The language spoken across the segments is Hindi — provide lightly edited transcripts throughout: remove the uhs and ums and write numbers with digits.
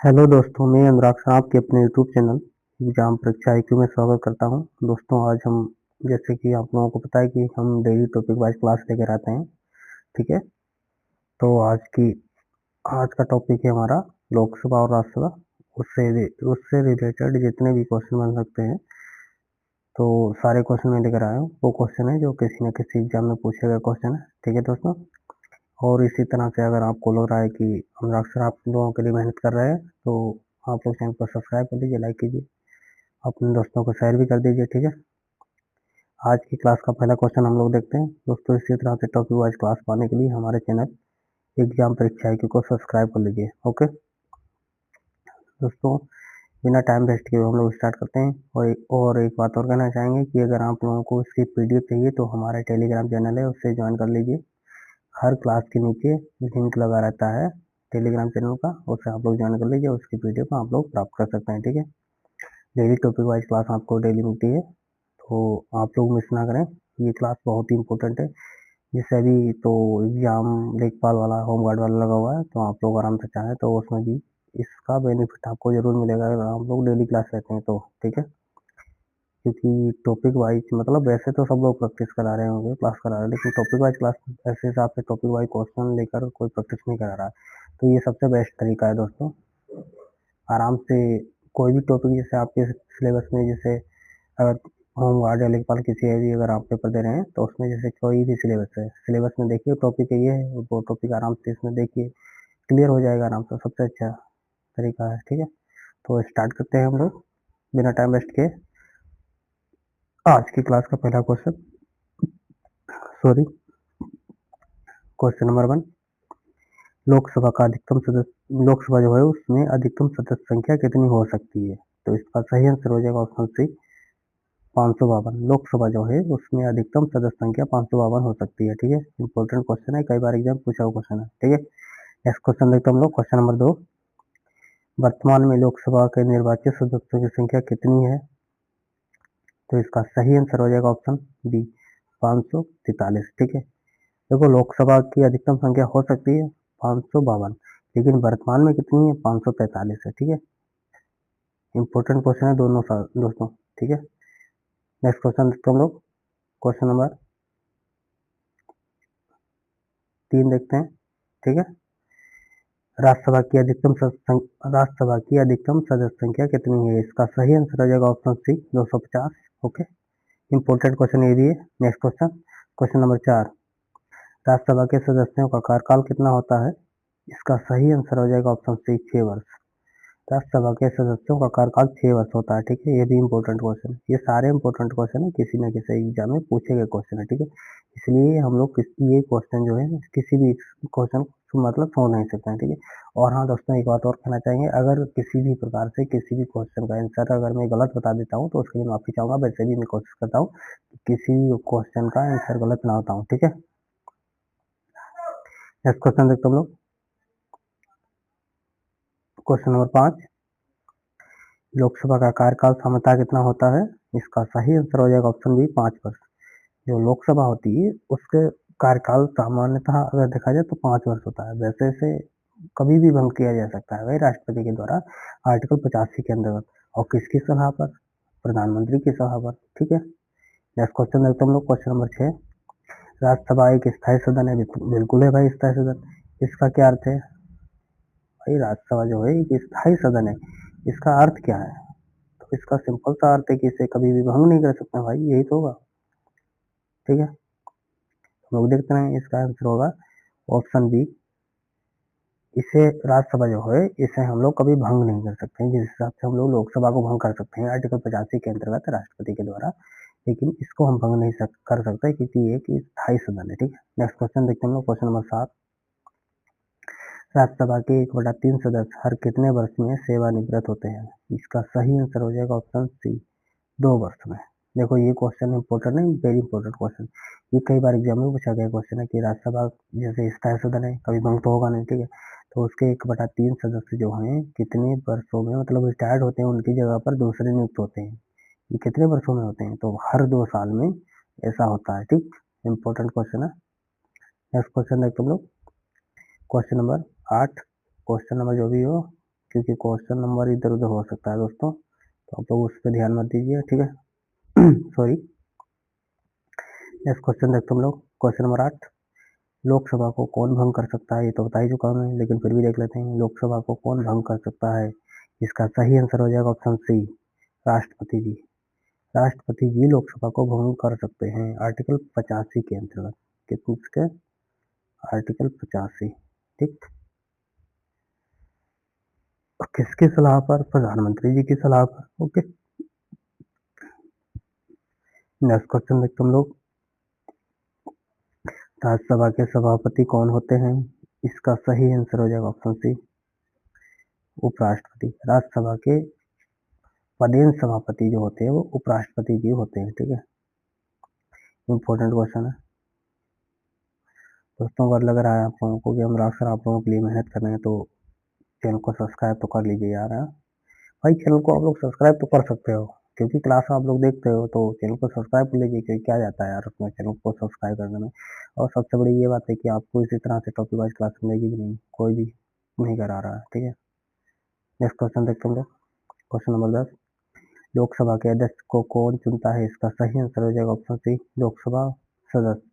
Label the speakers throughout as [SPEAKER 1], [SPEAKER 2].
[SPEAKER 1] हेलो दोस्तों, मैं अनुराग सर आपके अपने यूट्यूब चैनल एग्जाम परीक्षा IQ में स्वागत करता हूं। दोस्तों, आज हम जैसे कि आप लोगों को पता है कि हम डेली टॉपिक वाइज क्लास लेकर आते हैं। ठीक है, तो आज का टॉपिक है हमारा लोकसभा और राज्यसभा। उससे रिलेटेड जितने भी क्वेश्चन बन सकते हैं, तो सारे क्वेश्चन मैं लेकर आया हूँ। वो क्वेश्चन है जो किसी न किसी एग्जाम में पूछे गए क्वेश्चन है। ठीक है दोस्तों, और इसी तरह से अगर आपको लग रहा है कि अनुराग सर आप लोगों के लिए मेहनत कर रहे हैं, तो आप लोग चैनल को सब्सक्राइब कर लीजिए, लाइक कीजिए, अपने दोस्तों को शेयर भी कर दीजिए। ठीक है, आज की क्लास का पहला क्वेश्चन हम लोग देखते हैं। दोस्तों, इसी तरह से टॉपिक वाइज क्लास पाने के लिए हमारे चैनल एग्जाम परीक्षा IQ को सब्सक्राइब कर लीजिए। ओके दोस्तों, बिना टाइम वेस्ट किए हम लोग स्टार्ट करते हैं। और एक बात और कहना चाहेंगे कि अगर आप लोगों को इसकी PDF चाहिए तो हमारा टेलीग्राम चैनल है, उससे ज्वाइन कर लीजिए। हर क्लास के नीचे लिंक लगा रहता है टेलीग्राम चैनल का, उससे आप लोग ज्वाइन कर लीजिए। उसकी PDF आप लोग प्राप्त कर सकते हैं। ठीक है, डेली टॉपिक वाइज क्लास आपको डेली मिलती है, तो आप लोग मिस ना करें। ये क्लास बहुत ही इंपॉर्टेंट है। जैसे अभी तो एग्जाम लेखपाल वाला होम गार्ड वाला लगा हुआ है, तो आप लोग आराम से चाहें तो उसमें भी इसका बेनिफिट आपको जरूर मिलेगा अगर आप लोग डेली क्लास लेते हैं तो। ठीक है, क्योंकि टॉपिक वाइज मतलब वैसे तो सब लोग प्रैक्टिस करा रहे होंगे, क्लास करा रहे हैं, लेकिन टॉपिक वाइज क्लास ऐसे हिसाब से टॉपिक वाइज क्वेश्चन लेकर कोई प्रैक्टिस नहीं करा रहा है। तो ये सबसे बेस्ट तरीका है दोस्तों। आराम से कोई भी टॉपिक जैसे आपके सिलेबस में, जैसे अगर होम गार्ड या लेखपाल किसी है भी अगर आप पेपर दे रहे हैं, तो उसमें जैसे कोई भी सिलेबस है, सिलेबस में देखिए टॉपिक ये है, वो टॉपिक आराम से इसमें देखिए, क्लियर हो जाएगा आराम से। सबसे अच्छा तरीका है। ठीक है, तो स्टार्ट करते हैं हम लोग बिना टाइम वेस्ट किए। आज की क्लास का पहला question, sorry, question number 1। Lok Sabha जो है उसमें अधिकतम सदस्य संख्या कितनी हो सकती है? तो इसका सही आंसर हो जाएगा ऑप्शन सी, 552। लोकसभा जो है उसमें अधिकतम सदस्य संख्या 552 हो सकती है। ठीक है, इंपॉर्टेंट क्वेश्चन है, कई बार एग्जाम पूछा हुआ क्वेश्चन है। ठीक है, नेक्स्ट क्वेश्चन देखते हैं हम लोग। क्वेश्चन नंबर 2, वर्तमान में लोकसभा के निर्वाचित सदस्यों की संख्या कितनी है? तो इसका सही आंसर हो जाएगा ऑप्शन बी, 543। ठीक है, देखो लोकसभा की अधिकतम संख्या हो सकती है 552, लेकिन वर्तमान में कितनी है? 543 है। ठीक है, इंपॉर्टेंट क्वेश्चन है दोनों दोस्तों। ठीक है, नेक्स्ट क्वेश्चन देखते हैं हम लोग। क्वेश्चन नंबर 3 देखते हैं। ठीक है, राज्यसभा की अधिकतम सदस्य संख्या कितनी है? इसका सही आंसर हो जाएगा option C, 250। Okay, important question ये भी है। Next question, question number 4, Rajya Sabha के सदस्यों का कार्यकाल कितना होता है? इसका सही आंसर हो जाएगा ऑप्शन सी, 6 वर्ष। राज्यसभा के सदस्यों का कार्यकाल 6 वर्ष होता है। ठीक है, ये भी इंपॉर्टेंट क्वेश्चन है। ये सारे इंपॉर्टेंट क्वेश्चन है, किसी न किसी एग्जाम में पूछे गए क्वेश्चन है। ठीक है, इसलिए हम लोग ये क्वेश्चन जो है किसी भी क्वेश्चन को मतलब छोड़ नहीं सकते हैं। ठीक है, और हाँ दोस्तों, एक बात और कहना चाहेंगे, अगर किसी भी प्रकार से किसी भी क्वेश्चन का आंसर अगर मैं गलत बता देता हूँ तो उसके लिए माफी चाहूंगा। वैसे भी मैं कोशिश करता हूँ कि किसी क्वेश्चन का आंसर गलत ना होता हूँ। ठीक है, नेक्स्ट क्वेश्चन देखते हम लोग। क्वेश्चन नंबर 5, लोकसभा का कार्यकाल सामान्यतः कितना होता है? इसका सही आंसर हो जाएगा ऑप्शन बी, 5 वर्ष। जो लोकसभा होती है उसके कार्यकाल सामान्यतः अगर देखा जाए तो 5 वर्ष होता है। वैसे इसे कभी भी भंग किया जा सकता है भाई राष्ट्रपति के द्वारा, आर्टिकल 85 के अंतर्गत। और किसकी सलाह पर? प्रधानमंत्री की सलाह पर। ठीक है, नेक्स्ट क्वेश्चन देखते हम लोग। क्वेश्चन नंबर 6, राज्यसभा एक स्थायी सदन है? बिल्कुल है भाई, स्थायी सदन। इसका क्या अर्थ है भाई? राज्यसभा जो है एक स्थायी सदन है, इसका अर्थ क्या है? तो इसका सिंपल सा अर्थ है कि इसे कभी भी भंग नहीं कर सकते भाई, यही तो होगा। ठीक है, लोग देखते हैं, इसका आंसर होगा ऑप्शन बी। इसे राज्यसभा जो है इसे हम लोग कभी भंग नहीं कर सकते हैं, जिस हिसाब से हम लोग लोकसभा को भंग कर सकते हैं आर्टिकल 85 के अंतर्गत राष्ट्रपति के द्वारा, लेकिन इसको हम भंग नहीं कर सकते क्योंकि ये एक स्थायी सदन है। ठीक है, नेक्स्ट क्वेश्चन देखते हैं हम लोग। क्वेश्चन नंबर 7, राज्यसभा के 1/3 सदस्य हर कितने वर्ष में सेवानिवृत्त होते हैं? इसका सही आंसर हो जाएगा ऑप्शन सी, 2 वर्ष में। देखो ये क्वेश्चन इंपॉर्टेंट है, वेरी इंपॉर्टेंट क्वेश्चन। ये कई बार एग्जाम में पूछा गया क्वेश्चन है कि राज्यसभा जैसे स्थायी सदन है, कभी भंग तो होगा नहीं। ठीक है, तो उसके 1/3 सदस्य जो हैं कितने वर्षों में मतलब रिटायर्ड होते हैं, उनकी जगह पर दूसरे नियुक्त होते हैं। ये कितने वर्षों में होते हैं? तो हर 2 साल में ऐसा होता है। ठीक, इंपॉर्टेंट क्वेश्चन है। नेक्स्ट क्वेश्चन देखते हम लोग। क्वेश्चन नंबर 8, क्वेश्चन नंबर जो भी हो क्योंकि क्वेश्चन नंबर इधर उधर हो सकता है दोस्तों, तो आप लोग उस पर ध्यान मत दीजिए, ठीक है। सॉरी। नेक्स्ट क्वेश्चन देखते हम लोग, क्वेश्चन नंबर 8। लोकसभा को कौन भंग कर सकता है? ये तो बता ही चुका हूँ, लेकिन फिर भी देख लेते हैं। लोकसभा को कौन भंग कर सकता है? इसका सही आंसर हो जाएगा ऑप्शन सी, राष्ट्रपति जी। राष्ट्रपति जी लोकसभा को भंग कर सकते हैं आर्टिकल 85 के अंतर्गत। किसके? आर्टिकल 85, ठीक। और किसकी सलाह पर? प्रधानमंत्री जी की सलाह पर। ओके। नेक्स्ट क्वेश्चन देखते हम लोग, राज्यसभा के सभापति कौन होते हैं? इसका सही आंसर हो जाएगा ऑप्शन सी, उपराष्ट्रपति। राज्यसभा के पदेन सभापति जो होते हैं वो उपराष्ट्रपति जी होते हैं, ठीक है। इंपॉर्टेंट क्वेश्चन है दोस्तों। अगर लग रहा है आप लोगों को कि हम अक्सर आप लोगों के लिए मेहनत कर रहे हैं, तो चैनल को सब्सक्राइब तो कर लीजिए यार। भाई चैनल को आप लोग सब्सक्राइब तो कर सकते हो, क्योंकि क्लास आप लोग देखते हो, तो चैनल को सब्सक्राइब कर लीजिए, क्योंकि क्या जाता है यार उसमें चैनल को सब्सक्राइब करने में। और सबसे बड़ी ये बात है कि आपको इसी तरह से टॉपिक वाइज क्लास मिलेगी भी नहीं, कोई भी नहीं करा रहा है, ठीक है। नेक्स्ट क्वेश्चन देखते हैं हम लोग, क्वेश्चन नंबर 10। लोकसभा के अध्यक्ष को कौन चुनता है? इसका सही आंसर हो जाएगा ऑप्शन सी, लोकसभा सदस्य।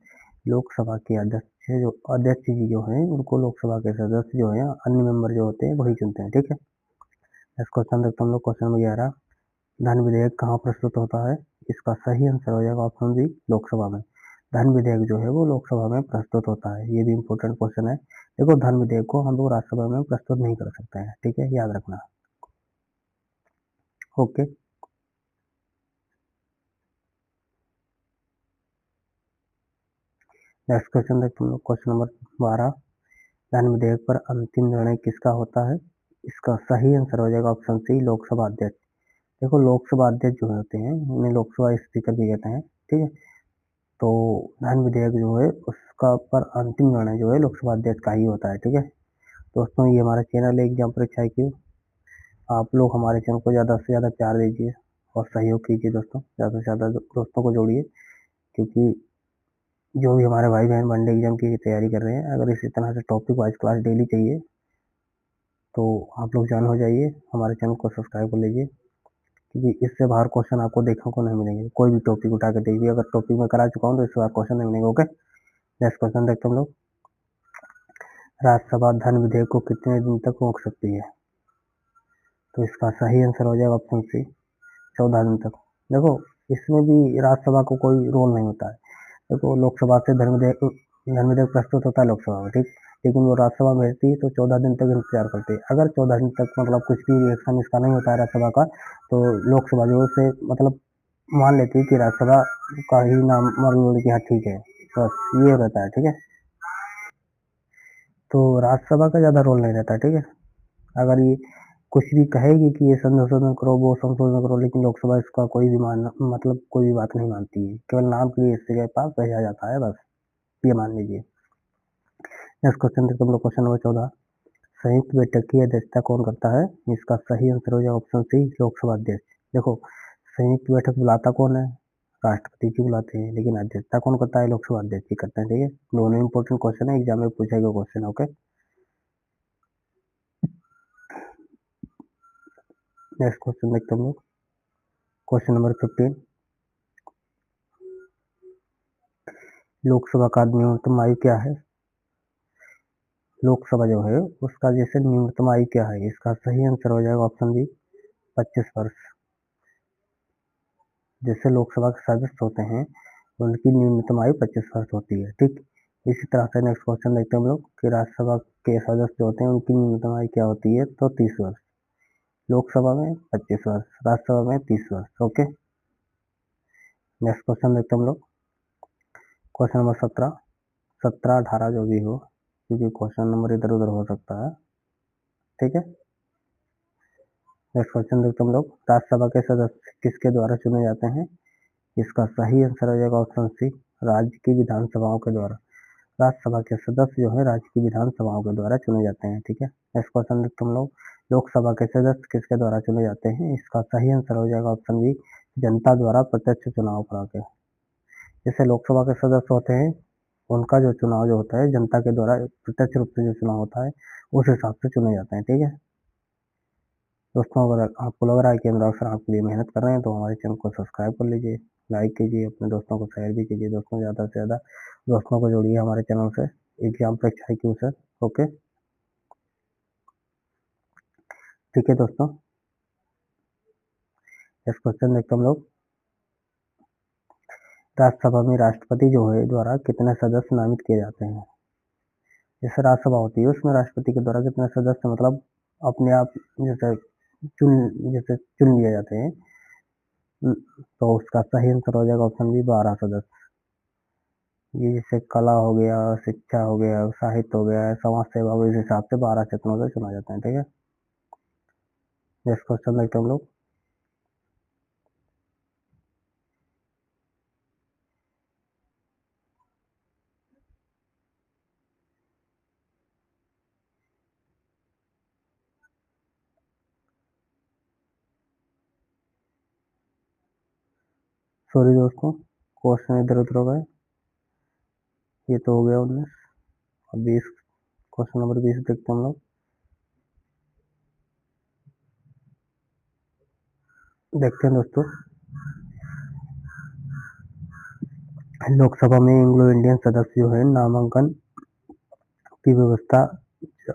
[SPEAKER 1] लोकसभा के अध्यक्ष जो अध्यक्ष जी जो हैं, उनको लोकसभा के सदस्य जो हैं, अन्य मेंबर जो होते हैं वही चुनते हैं, ठीक है। नेक्स्ट क्वेश्चन देखते हैं हम लोग, क्वेश्चन नंबर 11। धन विधेयक कहाँ प्रस्तुत होता है? इसका सही आंसर हो जाएगा ऑप्शन बी, लोकसभा में। धन विधेयक जो है वो लोकसभा में प्रस्तुत होता है। ये भी इम्पोर्टेंट क्वेश्चन है। देखो, धन विधेयक को हम लोग राज्यसभा में प्रस्तुत नहीं कर सकते हैं, ठीक है, याद रखना। ओके। नेक्स्ट क्वेश्चन देखते हैं, क्वेश्चन नंबर 12। धन विधेयक पर अंतिम निर्णय किसका होता है? इसका सही आंसर हो जाएगा ऑप्शन सी, लोकसभा अध्यक्ष। देखो, लोकसभा अध्यक्ष जो होते हैं उन्हें लोकसभा स्पीकर भी कहते हैं, ठीक है। तो धन विधेयक जो है उसका पर अंतिम निर्णय जो है लोकसभा अध्यक्ष का ही होता है, ठीक है। दोस्तों, ये हमारा चैनल है एग्जाम परीक्षा IQ। आप लोग हमारे चैनल को ज़्यादा से ज़्यादा प्यार दीजिए और सहयोग कीजिए दोस्तों, ज़्यादा से ज़्यादा दोस्तों को जोड़िए, क्योंकि जो भी हमारे भाई बहन वनडे एग्जाम की तैयारी कर रहे हैं, अगर इसी तरह से टॉपिक वाइज क्लास डेली चाहिए तो आप लोग ज्वाइन हो जाइए, हमारे चैनल को सब्सक्राइब कर लीजिए, क्योंकि इससे बाहर क्वेश्चन आपको देखने को नहीं मिलेंगे। कोई भी टॉपिक उठा के देखिए, अगर टॉपिक में करा चुका हूँ तो इससे बाहर क्वेश्चन नहीं मिलेंगे। ओके। नेक्स्ट क्वेश्चन देखते हम लोग, राज्यसभा धन विधेयक को कितने दिन तक रोक सकती है? तो इसका सही आंसर हो जाएगा ऑप्शन सी, 14 दिन तक। देखो, इसमें भी राज्यसभा को कोई रोल नहीं होता है। देखो, लोकसभा से धन विधेयक प्रस्तुत होता है लोकसभा में, ठीक, लेकिन वो राज्यसभा में भेजती है तो 14 दिन तक इंतजार करते हैं। अगर 14 दिन तक मतलब कुछ भी रिएक्शन इसका नहीं होता है राज्यसभा का, तो लोकसभा जो है मतलब मान लेती है कि राज्यसभा का ही नाम मतलब कि हाँ ठीक है, बस ये रहता है, ठीक है। तो राज्यसभा का ज्यादा रोल नहीं रहता, ठीक है। अगर ये कुछ भी कहेगी कि ये संशोधन करो, वो संशोधन करो, लेकिन लोकसभा इसका कोई भी मतलब कोई भी बात नहीं मानती है, केवल नाम के लिए इसके पास भेजा जाता है, बस ये मान लीजिए। नेक्स्ट क्वेश्चन देखते हम लोग, क्वेश्चन नंबर 14। संयुक्त बैठक की अध्यक्षता कौन करता है? इसका सही आंसर हो जाएगा ऑप्शन सी, लोकसभा अध्यक्ष। देखो, संयुक्त बैठक बुलाता कौन है? राष्ट्रपति जी बुलाते हैं, लेकिन अध्यक्षता कौन करता है? लोकसभा अध्यक्ष जी करते हैं, ठीक है। दोनों इंपॉर्टेंट क्वेश्चन है, एग्जाम में पूछा गया क्वेश्चन है। ओके। नेक्स्ट क्वेश्चन देखते हम लोग, क्वेश्चन नंबर 15। लोकसभा का न्यूनतम आयु क्या है? लोकसभा जो है उसका जैसे न्यूनतम आयु क्या है? इसका सही आंसर हो जाएगा ऑप्शन बी, 25 वर्ष। जैसे लोकसभा के सदस्य होते हैं उनकी न्यूनतम आयु 25 वर्ष होती है, ठीक। इसी तरह से नेक्स्ट क्वेश्चन देखते हैं हम लोग कि राज्यसभा के सदस्य जो होते हैं उनकी न्यूनतम आयु क्या होती है? तो 30 वर्ष। लोकसभा में 25 वर्ष, राज्यसभा में 30 वर्ष। ओके। नेक्स्ट क्वेश्चन देखते हैं हम लोग, क्वेश्चन नंबर 17। 17, 18 जो भी हो, क्योंकि क्वेश्चन नंबर इधर उधर हो सकता है, ठीक है। नेक्स्ट क्वेश्चन देखते हम लोग, राज्यसभा के सदस्य किसके द्वारा चुने जाते हैं? इसका सही आंसर हो जाएगा ऑप्शन सी, राज्य की विधानसभाओं के द्वारा। राज्यसभा के सदस्य जो है राज्य की विधानसभाओं के द्वारा चुने जाते हैं, ठीक है। नेक्स्ट क्वेश्चन देखते हम लोग, लोकसभा के सदस्य किसके द्वारा चुने जाते हैं? इसका सही आंसर हो जाएगा ऑप्शन बी, जनता द्वारा प्रत्यक्ष चुनाव करा के। जैसे लोकसभा के सदस्य होते हैं उनका जो चुनाव जो होता है जनता के द्वारा प्रत्यक्ष रूप से जो चुनाव होता है उस हिसाब से चुने जाते हैं, ठीक है। दोस्तों अगर आपको लग रहा है कि अनुराग सर आपके लिए मेहनत कर रहे हैं तो हमारे चैनल को सब्सक्राइब कर लीजिए, लाइक कीजिए, अपने दोस्तों को शेयर भी कीजिए। दोस्तों ज़्यादा से ज़्यादा दोस्तों को जोड़िए हमारे चैनल से एग्जाम परीक्षा IQ सर। ओके, ठीक है दोस्तों, इस क्वेश्चन देखते हम लोग। राज्यसभा में राष्ट्रपति जो है द्वारा कितने सदस्य नामित किए जाते हैं। जैसे राज्यसभा होती है उसमें राष्ट्रपति के द्वारा कितने सदस्य मतलब अपने आप जैसे चुन लिए जाते हैं, तो उसका सही आंसर हो जाएगा ऑप्शन बी 12 सदस्य। ये जैसे कला हो गया, शिक्षा हो गया, साहित्य हो गया, समाज सेवा, इस हिसाब से 12 क्षेत्रों से चुना जाता है। ठीक है, नेक्स्ट क्वेश्चन देखते हैं हम लोग। सॉरी दोस्तों, क्वेश्चन इधर उधर हो गए। ये तो हो गया 19। अब 20, क्वेश्चन नंबर 20 देखते हैं हम लोग। देखते हैं दोस्तों, लोकसभा में एंग्लो इंडियन सदस्य जो है नामांकन की व्यवस्था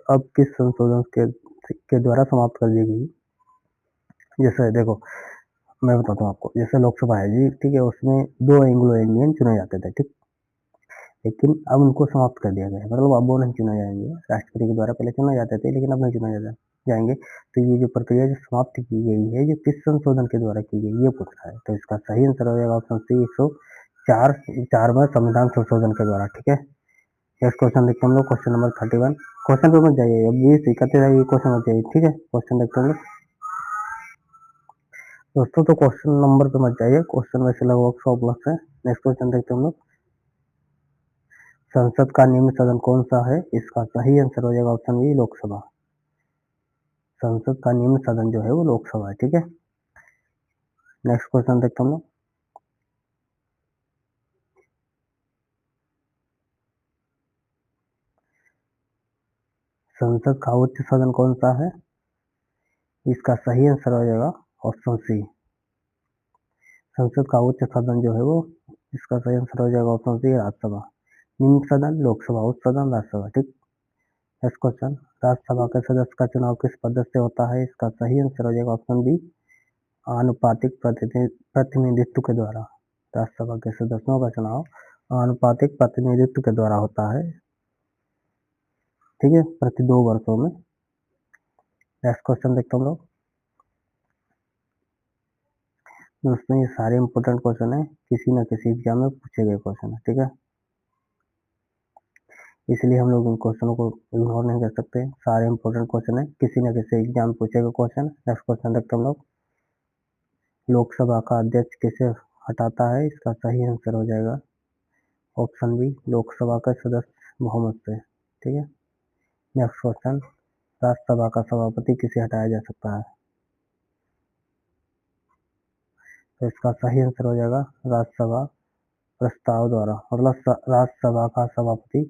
[SPEAKER 1] अब किस संशोधन के द्वारा समाप्त कर दी गई। जैसे देखो, मैं बताता हूँ आपको। जैसे लोकसभा है जी, ठीक है, उसमें 2 एंग्लो इंडियन चुने जाते थे, ठीक, लेकिन अब उनको समाप्त कर दिया गया है। मतलब अब वो नहीं चुने जाएंगे, राष्ट्रपति के द्वारा पहले चुने जाते थे लेकिन अब नहीं चुने जाएंगे। तो ये जो प्रक्रिया जो समाप्त की गई है, जो किस संशोधन के द्वारा की गई, ये पूछ रहा है। तो इसका सही आंसर हो जाएगा ऑप्शन सी 104 में संविधान संशोधन के द्वारा। ठीक है, नेक्स्ट क्वेश्चन देखते हम लोग। Question number 31। क्वेश्चन पे मत जाइए, अब ये इकतीस है, ये क्वेश्चन मत जाइए। ठीक है, क्वेश्चन देखते हम लोग दोस्तों। तो क्वेश्चन नंबर पे मत जाइए, क्वेश्चन वैसे लगभग 100 प्लस है। नेक्स्ट क्वेश्चन देखते हम लोग। संसद का निम्न सदन कौन सा है। इसका सही आंसर हो जाएगा ऑप्शन बी लोकसभा। संसद का निम्न सदन जो है वो लोकसभा है। ठीक है, नेक्स्ट क्वेश्चन देखते हम लोग। संसद का उच्च सदन कौन सा है। इसका सही आंसर हो जाएगा ऑप्शन सी। संसद का उच्च सदन जो है वो, इसका सही आंसर हो जाएगा ऑप्शन सी राज्यसभा। निम्न सदन लोकसभा, उच्च सदन राज्यसभा। ठीक, नेक्स्ट क्वेश्चन। राज्यसभा के सदस्य का चुनाव किस पद्धति से होता है। इसका सही आंसर हो जाएगा ऑप्शन बी आनुपातिक प्रतिनिधित्व के द्वारा। राज्यसभा के सदस्यों का चुनाव आनुपातिक प्रतिनिधित्व के द्वारा होता है। ठीक है, प्रति 2 वर्षों में। नेक्स्ट क्वेश्चन देखते हम लोग। दोस्तों ये सारे इंपॉर्टेंट क्वेश्चन है, किसी न किसी एग्जाम में पूछे गए क्वेश्चन है। ठीक है, इसलिए हम लोग इन क्वेश्चनों को इग्नोर नहीं कर सकते। सारे इंपॉर्टेंट क्वेश्चन है, किसी न किसी एग्जाम में पूछे गए क्वेश्चन। नेक्स्ट क्वेश्चन देखते हम लोग। लोकसभा का अध्यक्ष किसे हटाता है। इसका सही आंसर हो जाएगा ऑप्शन बी लोकसभा का सदस्य बहुमत से। ठीक है, नेक्स्ट क्वेश्चन। राज्यसभा का सभापति किसे हटाया जा सकता है। तो इसका सही आंसर हो जाएगा राज्यसभा प्रस्ताव द्वारा। मतलब राज्यसभा का सभापति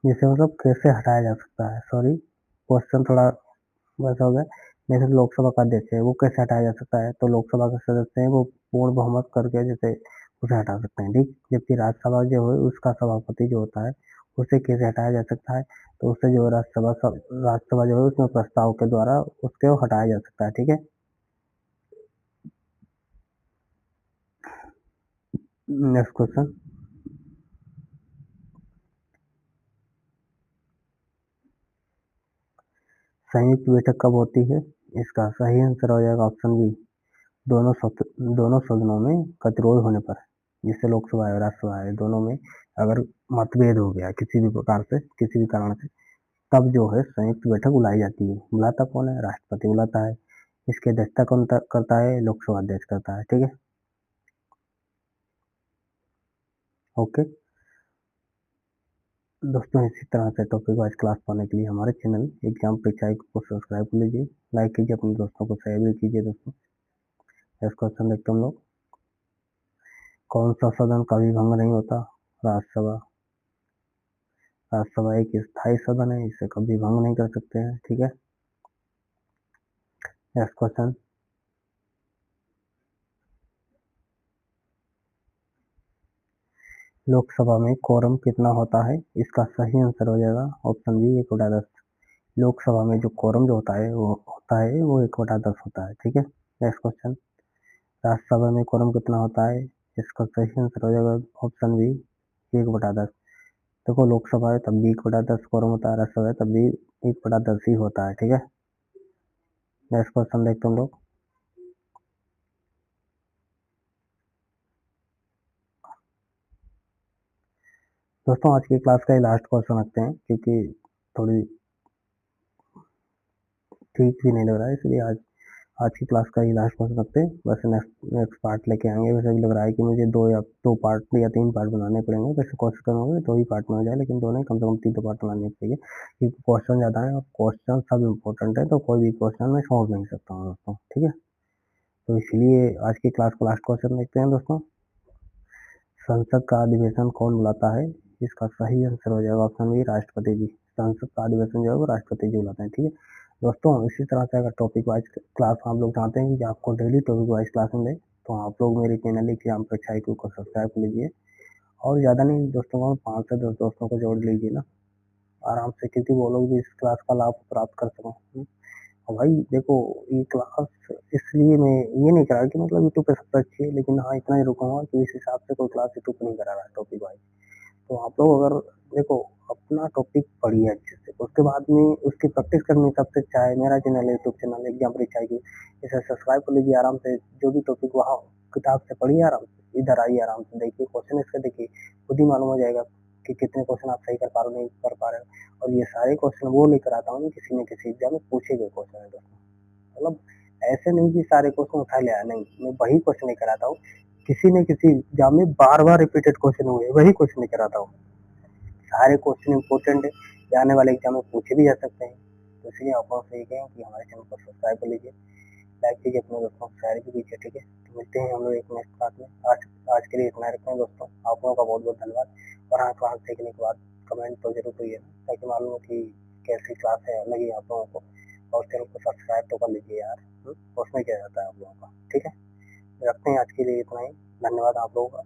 [SPEAKER 1] जिसे मतलब कैसे हटाया जा सकता है। सॉरी, क्वेश्चन थोड़ा वैसा हो गया। जैसे लोकसभा का अध्यक्ष है वो कैसे हटाया जा सकता है, तो लोकसभा के सदस्य हैं वो पूर्ण बहुमत करके जैसे उसे हटा सकते हैं। ठीक, जबकि राज्यसभा जो है उसका सभापति जो होता है उसे कैसे हटाया जा सकता है, तो उससे जो राज्यसभा जो है उसमें प्रस्ताव के द्वारा उसके वो हटाया जा सकता है। ठीक है, नेक्स्ट क्वेश्चन। संयुक्त बैठक कब होती है। इसका सही आंसर हो जाएगा ऑप्शन बी दोनों सदनों में गतिरोध होने पर। जिससे लोकसभा है राज्यसभा है, दोनों में अगर मतभेद हो गया किसी भी प्रकार से, किसी भी कारण से, तब जो है संयुक्त बैठक बुलाई जाती है। बुलाता कौन है, राष्ट्रपति बुलाता है। इसकी अध्यक्षता कौन करता है, लोकसभा अध्यक्ष करता है। ठीक है, ओके दोस्तों, इसी तरह से टॉपिक वाइज क्लास पाने के लिए हमारे चैनल एग्जाम परीक्षा को सब्सक्राइब कर लीजिए, लाइक कीजिए, अपने दोस्तों को शेयर भी कीजिए। दोस्तों इस क्वेश्चन देखते हम लोग। कौन सा सदन कभी भंग नहीं होता। राज्यसभा। राज्यसभा एक स्थायी सदन है, इसे कभी भंग नहीं कर सकते हैं। ठीक है, नेक्स्ट क्वेश्चन, लोकसभा में कोरम कितना होता है? इसका सही आंसर हो जाएगा ऑप्शन बी 1/10। लोकसभा में जो कोरम जो होता है वो 1/10 होता है। ठीक है। नेक्स्ट क्वेश्चन, राज्यसभा में कोरम कितना होता है? इसका सही आंसर हो जाएगा ऑप्शन बी 1/10। देखो, लोकसभा है तब भी 1/10 कोरम होता है, राज्यसभा है तब भी 1/10 ही होता है। ठीक है। नेक्स्ट क्वेश्चन देखते हैं हम लोग। दोस्तों, आज की क्लास का ये लास्ट क्वेश्चन रखते हैं क्योंकि थोड़ी ठीक भी नहीं लग रहा है, इसलिए आज की क्लास का ये लास्ट क्वेश्चन रखते हैं। वैसे नेक्स्ट पार्ट लेके आएंगे। वैसे भी लग रहा है कि मुझे दो पार्ट या 3 पार्ट बनाने पड़ेंगे। वैसे कोशिश करूंगा 2 ही पार्ट में हो जाए, लेकिन 2 नहीं, कम से कम 3 तो पार्ट बनाने पड़ेंगे क्योंकि क्वेश्चन ज़्यादा है और क्वेश्चन सब इम्पोर्टेंट है, तो कोई भी क्वेश्चन मैं छोड़ नहीं सकता हूँ दोस्तों। ठीक है। तो इसलिए आज की क्लास का लास्ट क्वेश्चन देखते हैं दोस्तों। संसद का अधिवेशन कौन बुलाता है? इसका सही आंसर हो जाएगा ऑप्शन बी राष्ट्रपति जी। संसद का अधिवेशन जो है वो राष्ट्रपति जी बुलाते हैं। ठीक है दोस्तों, इसी तरह से अगर टॉपिक वाइज क्लास आप लोग चाहते हैं कि आपको डेली टॉपिक वाइज क्लास मिले, तो आप लोग मेरे चैनल एग्जाम परीक्षा IQ को सब्सक्राइब कर लीजिए। और ज़्यादा नहीं दोस्तों को, 5 से 10 दोस्तों को जोड़ लीजिए ना आराम से, क्योंकि वो लोग भी इस क्लास का लाभ प्राप्त कर सकें। और भाई देखो, ये क्लास इसलिए मैं ये नहीं करा कि मतलब यूट्यूब पे सबसे अच्छी है, लेकिन हाँ इतना ही रुकूंगा कि इस हिसाब से कोई क्लास यूट्यूब पे नहीं करा रहा है टॉपिक वाइज। तो आप लोग अगर देखो अपना टॉपिक पढ़िए अच्छे से, उसके बाद में उसकी प्रैक्टिस करनी सबसे अच्छा है। मेरा चैनल है, यूट्यूब चैनल एग्जाम परीक्षा की, इसे सब्सक्राइब कर लीजिए आराम से। जो भी टॉपिक वहाँ किताब से पढ़िए आराम से, इधर आइए आराम से, देखिए क्वेश्चन इसका, देखिए खुद ही मालूम हो जाएगा कि कितने क्वेश्चन आप सही कर पा रहे हो नहीं कर पा रहे हो। और ये सारे क्वेश्चन वो लेकर आता हूँ किसी न किसी एग्जाम में पूछे गए क्वेश्चन है दोस्तों। मतलब ऐसे नहीं कि सारे क्वेश्चन उठा ले आया, नहीं, मैं वही क्वेश्चन लेकर आता हूँ किसी न किसी एग्जाम में बार बार रिपीटेड क्वेश्चन हुए, वही क्वेश्चन लेकर आता हूँ। सारे क्वेश्चन इंपॉर्टेंट है, ये आने वाले एग्जाम में पूछे भी जा सकते हैं। तो इसलिए आप लोग से ये कहें कि हमारे चैनल को सब्सक्राइब कर लीजिए, लाइक कीजिए, अपने दोस्तों को शेयर भी कीजिए। ठीक है, तो मिलते हैं हम लोग एक नेक्स्ट क्लास में। आज के लिए इतना रखते हैं दोस्तों, आप लोगों का बहुत बहुत धन्यवाद। और हाँ, क्लास देखने के बाद कमेंट तो जरूर करिए ताकि मालूम हो कि कैसी क्लास है लगी आप लोगों को। और चैनल को सब्सक्राइब तो कर लीजिए यार, उसमें क्या जाता है आप लोगों का। ठीक है, रखते हैं आज के लिए इतना ही। धन्यवाद आप लोगों का।